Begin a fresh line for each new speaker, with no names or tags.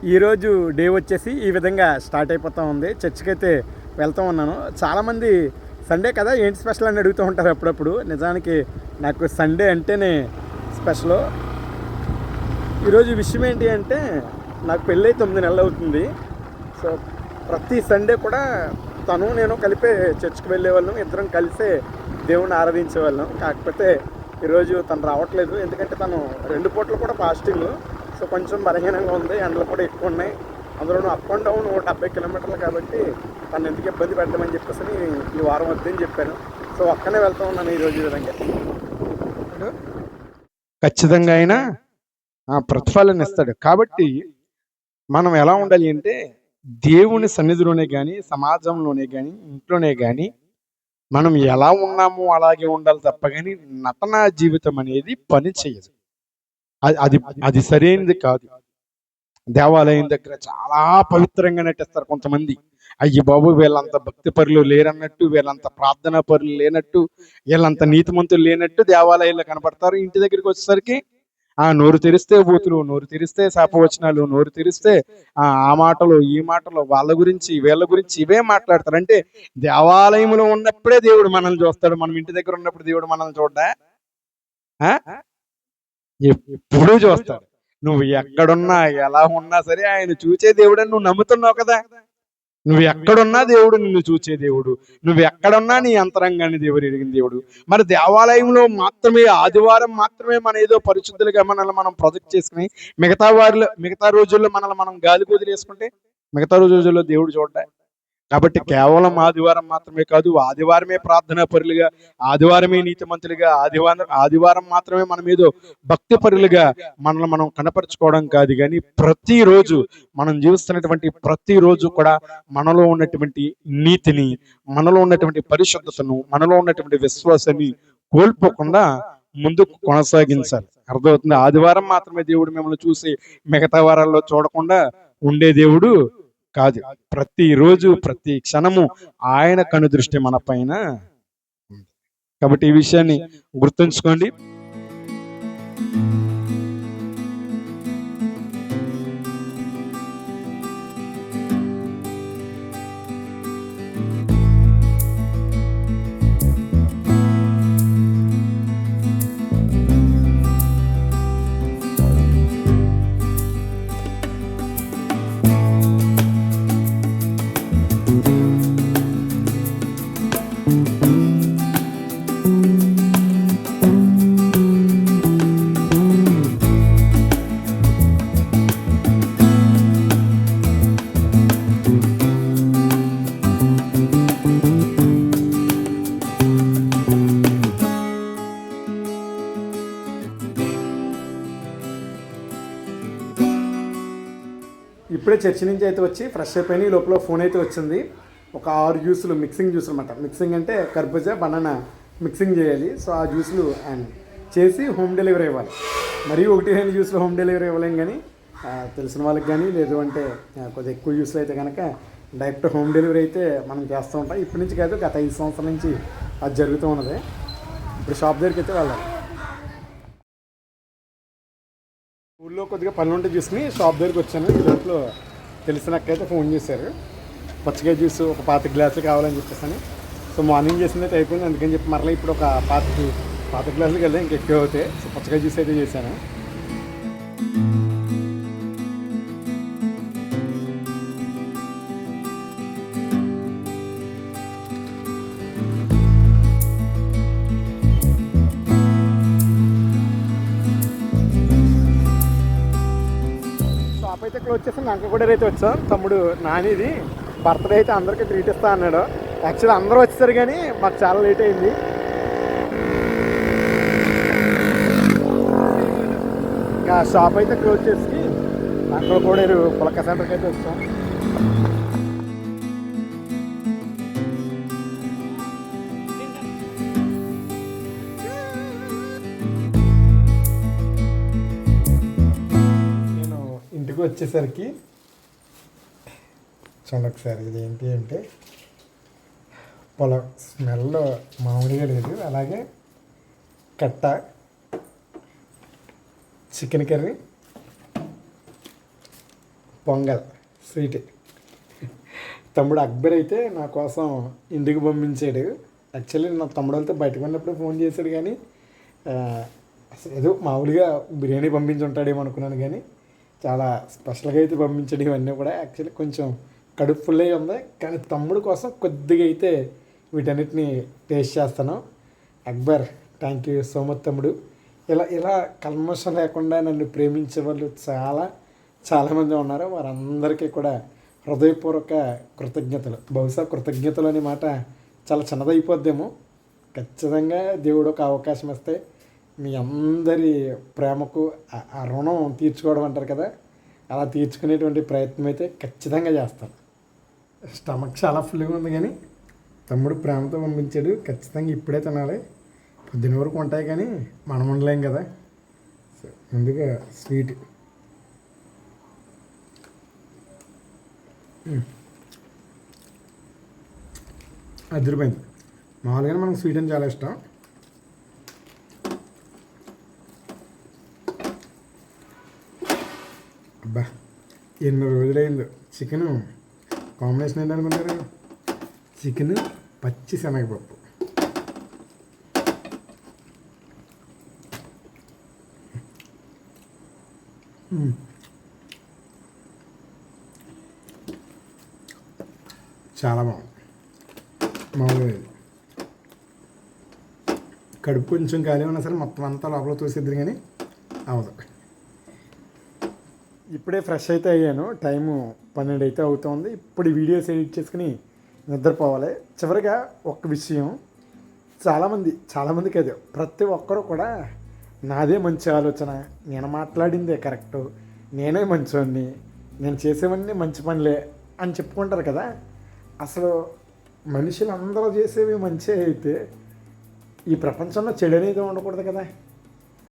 ఈరోజు డే వచ్చేసి ఈ విధంగా స్టార్ట్ అయిపోతూ ఉంది. చర్చికి అయితే వెళ్తూ ఉన్నాను. చాలామంది సండే కదా ఏంటి స్పెషల్ అని అడుగుతూ ఉంటారు అప్పుడప్పుడు. నిజానికి నాకు సండే అంటేనే స్పెషల్. ఈరోజు విషయం ఏంటి అంటే, నాకు పెళ్ళై 9 నెలలు అవుతుంది. సో ప్రతి సండే కూడా తను నేను కలిపే చర్చికి వెళ్ళేవాళ్ళం. ఇద్దరం కలిసే దేవుణ్ణి ఆరాధించేవాళ్ళం. కాకపోతే ఈరోజు తను రావట్లేదు, ఎందుకంటే తను 2 పూటలు కూడా ఫాస్టింగ్. సో కొంచెం బలహీనంగా ఉంది, ఎండలు కూడా ఎక్కువ ఉన్నాయి. అందులోనూ అప్ అండ్ డౌన్ 70 కిలోమీటర్లు కాబట్టి తను ఎందుకు ఇబ్బంది పెట్టమని చెప్పేసి ఈ వారం వద్దని చెప్పాను. సో ఒక్కనే వెళ్తూ ఉన్నాను ఈరోజు ఈ విధంగా. ఖచ్చితంగా అయినా ప్రతిఫలాన్ని ఇస్తాడు. కాబట్టి మనం ఎలా ఉండాలి అంటే, దేవుని సన్నిధిలోనే కానీ, సమాజంలోనే కానీ, ఇంట్లోనే కానీ మనం ఎలా ఉన్నామో అలాగే ఉండాలి తప్ప కానీ నటనా జీవితం అనేది పని చేయదు. అది అది సరైనది కాదు. దేవాలయం దగ్గర చాలా పవిత్రంగా నటిస్తారు కొంతమంది. అయ్యి బాబు, వీళ్ళంత భక్తి పరులు లేరన్నట్టు, వీళ్ళంత ప్రార్థనా పరులు లేనట్టు, వీళ్ళంత నీతిమంతులు లేనట్టు దేవాలయాల్లో కనపడతారు. ఇంటి దగ్గరికి వచ్చేసరికి నోరు తెరిస్తే బూతులు, నోరు తెరిస్తే శాపవచనాలు, నోరు తెరిస్తే ఆ మాటలు, ఈ మాటలు, వాళ్ళ గురించి వీళ్ళ గురించి ఇవే మాట్లాడతారు. అంటే దేవాలయంలో ఉన్నప్పుడే దేవుడు మనల్ని చూస్తాడు, మనం ఇంటి దగ్గర ఉన్నప్పుడు దేవుడు మనల్ని చూడ్డా? ఎప్పుడూ చూస్తాడు. నువ్వు ఎక్కడున్నా ఎలా ఉన్నా సరే ఆయన చూచే దేవుడని నువ్వు నమ్ముతున్నావు కదా. నువ్వు ఎక్కడున్నా దేవుడు నిన్ను చూచే దేవుడు. నువ్వు ఎక్కడున్నా నీ అంతరంగాన్ని దేవుడు ఎరిగిన దేవుడు. మరి దేవాలయంలో మాత్రమే, ఆదివారం మాత్రమే మన ఏదో పరిశుద్ధులుగా మనల్ని మనం ప్రొజెక్ట్ చేసుకుని మిగతా రోజుల్లో మనల్ని మనం గాలి కుదిరేసుకుంటే మిగతా రోజుల్లో దేవుడు చూడ్డా? కాబట్టి కేవలం ఆదివారం మాత్రమే కాదు, ఆదివారమే ప్రార్థనా పరులుగా, ఆదివారమే నీతిమంతులుగా, ఆదివారం మాత్రమే మనం ఏదో భక్తి పరులుగా మనల్ని మనం కనపరుచుకోవడం కాదు, కానీ ప్రతిరోజు మనం జీవిస్తున్నటువంటి ప్రతిరోజు కూడా మనలో ఉన్నటువంటి నీతిని, మనలో ఉన్నటువంటి పరిశుద్ధతను, మనలో ఉన్నటువంటి విశ్వాసాన్ని కోల్పోకుండా ముందుకు కొనసాగించాలి. అర్థమవుతుంది? ఆదివారం మాత్రమే దేవుడు మిమ్మల్ని చూసి మిగతా వారాల్లో చూడకుండా ఉండే దేవుడు కాదు. ప్రతిరోజు ప్రతి క్షణము ఆయన కనుదృష్టి మన పైన ఉంది. కాబట్టి ఈ విషయాన్ని గుర్తుంచుకోండి. ఇప్పుడే చర్చి నుంచి అయితే వచ్చి ఫ్రెష్ అయిపోయిన లోపల ఫోన్ అయితే వచ్చింది. ఒక 6 జ్యూసులు, మిక్సింగ్ జ్యూస్ అనమాట. మిక్సింగ్ అంటే కర్బూజా, బనానా మిక్సింగ్ చేయాలి. సో ఆ జ్యూసులు చేసి హోమ్ డెలివరీ ఇవ్వాలి. మరీ 1-2 జ్యూసులు హోమ్ డెలివరీ ఇవ్వలేం, కానీ తెలిసిన వాళ్ళకి కానీ, లేదు అంటే కొద్దిగా ఎక్కువ జ్యూసులు అయితే కనుక డైరెక్ట్ హోమ్ డెలివరీ అయితే మనం చేస్తూ ఉంటాం. ఇప్పటి నుంచి కాదు, గత 5 సంవత్సరాల నుంచి అది జరుగుతూ ఉన్నది. ఇప్పుడు షాప్ దగ్గరికి అయితే వెళ్ళాలి. ఊళ్ళో కొద్దిగా పనులు ఉంటే చూసుకుని షాప్ దగ్గరికి వచ్చాను. ఈ లోపల తెలిసిన అక్కయితే ఫోన్ చేశారు, పచ్చకాయ జ్యూస్ ఒక 25 గ్లాసులు కావాలని చెప్పేసి. సో మార్నింగ్ చేసింది అయితే అయిపోయింది, అందుకని చెప్పి మరలా ఇప్పుడు ఒక 25 గ్లాసులు కదా ఇంకా ఎక్కువ అవుతాయి. సో పచ్చకాయ జ్యూస్ అయితే చేశాను. షాప్ అయితే క్లోజ్ చేసి లంకగూడ అయితే వచ్చాం. తమ్ముడు నానిది బర్త్డే అయితే అందరికీ ట్రీట్ ఇస్తా అన్నాడు. యాక్చువల్లీ అందరూ వచ్చేసారు, కానీ మాకు చాలా లేట్ అయింది. ఇంకా షాప్ అయితే క్లోజ్ చేసి లంకగూడ పులక సెంటర్కి అయితే వచ్చాం. ఇంటికి వచ్చేసరికి చూడండి ఒకసారి, ఇది ఏంటి అంటే స్మెల్ మామూలుగా లేదు. అలాగే కట్ట, చికెన్ కర్రీ,
పొంగల్ స్వీట్. తమ్ముడు అక్బర్ అయితే నా కోసం ఇంటికి పంపించాడు. యాక్చువల్లీ నా తమ్ముడు వాళ్ళతో బయటకు వెళ్ళినప్పుడు ఫోన్ చేశాడు, కానీ అసలు ఏదో మామూలుగా బిర్యానీ పంపించుంటాడేమో అనుకున్నాను, కానీ చాలా స్పెషల్గా అయితే పంపించాడు. ఇవన్నీ కూడా యాక్చువల్లీ కొంచెం కడుపు ఫుల్ అయ్యి ఉంది, కానీ తమ్ముడు కోసం కొద్దిగా అయితే వీటన్నిటిని టేస్ట్ చేస్తాను. Akbar, thank you so much తమ్ముడు. ఇలా ఇలా కల్మషం లేకుండా నన్ను ప్రేమించే వాళ్ళు చాలామంది ఉన్నారు. వారందరికీ కూడా హృదయపూర్వక కృతజ్ఞతలు. బహుశా కృతజ్ఞతలు అనే మాట చాలా చిన్నదైపోద్దేమో. ఖచ్చితంగా దేవుడు ఒక అవకాశం ఇస్తే మీ అందరి ప్రేమకు ఆ రుణం తీర్చుకోవడం అంటారు కదా, అలా తీర్చుకునేటువంటి ప్రయత్నం అయితే ఖచ్చితంగా చేస్తాను. స్టమక్ చాలా ఫుల్గా ఉంది, కానీ తమ్ముడు ప్రేమతో పంపించాడు. ఖచ్చితంగా ఇప్పుడే తినాలి. పొద్దున వరకు ఉంటాయి, కానీ మనం ఉండలేం కదా. ముందుగా స్వీట్. అదిరిపోయింది. మామూలుగానే మనకు స్వీట్ అని చాలా ఇష్టం. అబ్బా, ఎన్ని రోజులైందో. చికెను కాంబినేషన్ ఏంటనుకుంటారు? చికెన్ పచ్చి శనగపప్పు. చాలా బాగుంది. మామూలుగా కడుపు కొంచెం ఖాళీ ఉన్నా సరే మొత్తం అంతా లోపల తోసిద్దురు, కానీ అవదు. ఇప్పుడే ఫ్రెష్ అయితే అయ్యాను. టైము 12 అయితే అవుతుంది. ఇప్పుడు వీడియోస్ ఎడిట్ చేసుకుని నిద్రపోవాలి. చివరిగా ఒక విషయం, చాలామంది కాదు, ప్రతి ఒక్కరు కూడా నాదే మంచి ఆలోచన, నేను మాట్లాడిందే కరెక్టు, నేనే మంచోడిని, నేను చేసేవన్నీ మంచి పనులే అని చెప్పుకుంటారు కదా. అసలు మనుషులు అందరూ చేసేవి మంచి అయితే ఈ ప్రపంచంలో చెడు అనేది ఉండకూడదు కదా.